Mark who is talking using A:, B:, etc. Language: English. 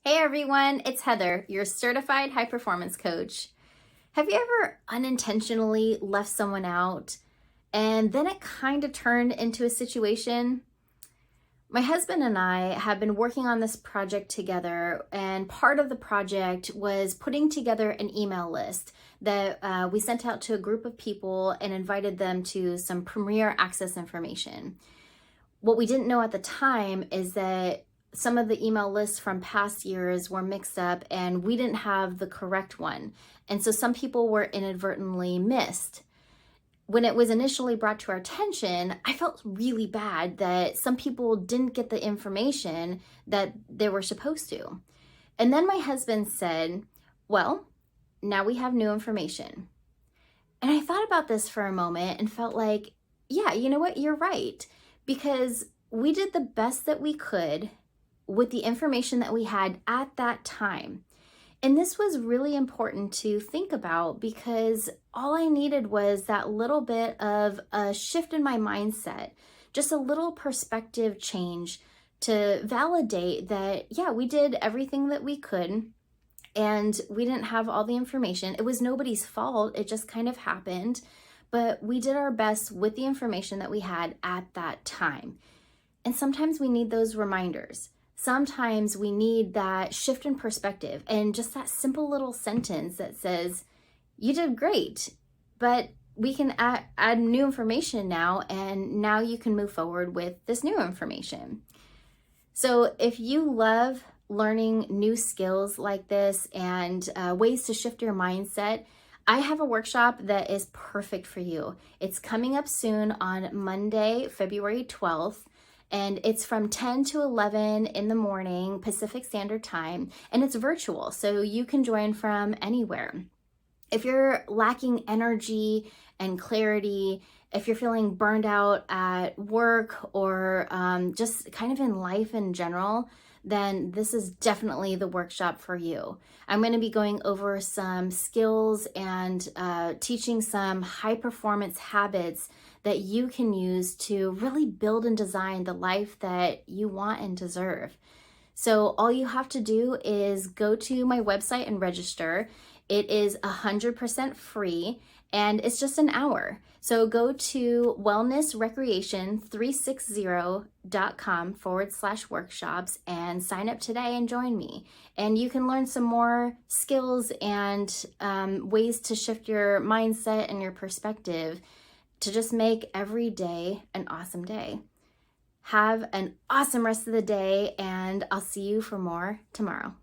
A: Hey everyone, it's Heather, your certified high performance coach. Have you ever unintentionally left someone out and then it kind of turned into a situation? My husband and I have been working on this project together, and part of the project was putting together an email list that we sent out to a group of people and invited them to some premier access information. What we didn't know at the time is that some of the email lists from past years were mixed up and we didn't have the correct one. And so some people were inadvertently missed. When it was initially brought to our attention, I felt really bad that some people didn't get the information that they were supposed to. And then my husband said, well, now we have new information. And I thought about this for a moment and felt like, yeah, you know what? You're right. Because we did the best that we could with the information that we had at that time. And this was really important to think about because all I needed was that little bit of a shift in my mindset, just a little perspective change to validate that, yeah, we did everything that we could and we didn't have all the information. It was nobody's fault. It just kind of happened. But we did our best with the information that we had at that time. And sometimes we need those reminders. Sometimes we need that shift in perspective and just that simple little sentence that says, you did great, but we can add new information now, and now you can move forward with this new information. So if you love learning new skills like this and ways to shift your mindset, I have a workshop that is perfect for you. It's coming up soon on Monday, February 12th. And it's from 10 to 11 in the morning, Pacific Standard Time, and it's virtual, so you can join from anywhere. If you're lacking energy and clarity, if you're feeling burned out at work or just kind of in life in general, then this is definitely the workshop for you. I'm going to be going over some skills and teaching some high performance habits that you can use to really build and design the life that you want and deserve. So all you have to do is go to my website and register. It is 100% free and it's just an hour. So go to wellnessrecreation360.com/workshops and sign up today and join me. And you can learn some more skills and ways to shift your mindset and your perspective to just make every day an awesome day. Have an awesome rest of the day, and I'll see you for more tomorrow.